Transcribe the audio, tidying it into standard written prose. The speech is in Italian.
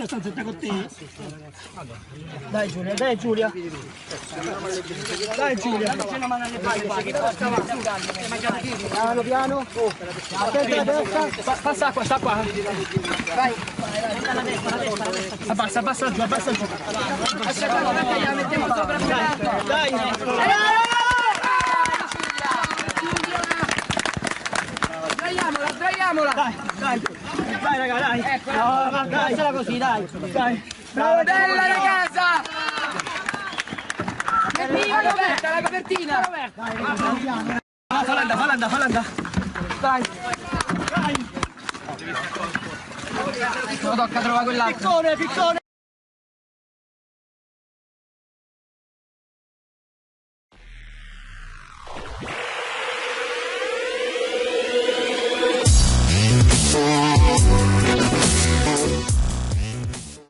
questa stanza con te. Dai Giulia, dai Giulia. Dai Giulia. Piano piano. Attenta alla destra. Passa qua, sta qua. Vai. Abbassa, abbassa giù, abbassa giù. La mettiamo sopra. Dai. Sdraiamola! Dai, dai! Dai raga, dai! Ecco, no, dai, così, dai! Dai! Brava, bella ragazza! Che via, Roberta, la copertina! Dai, falanda, falanda! Dai! Dai! Lo tocca trovare quell'altro! Piccone, piccone!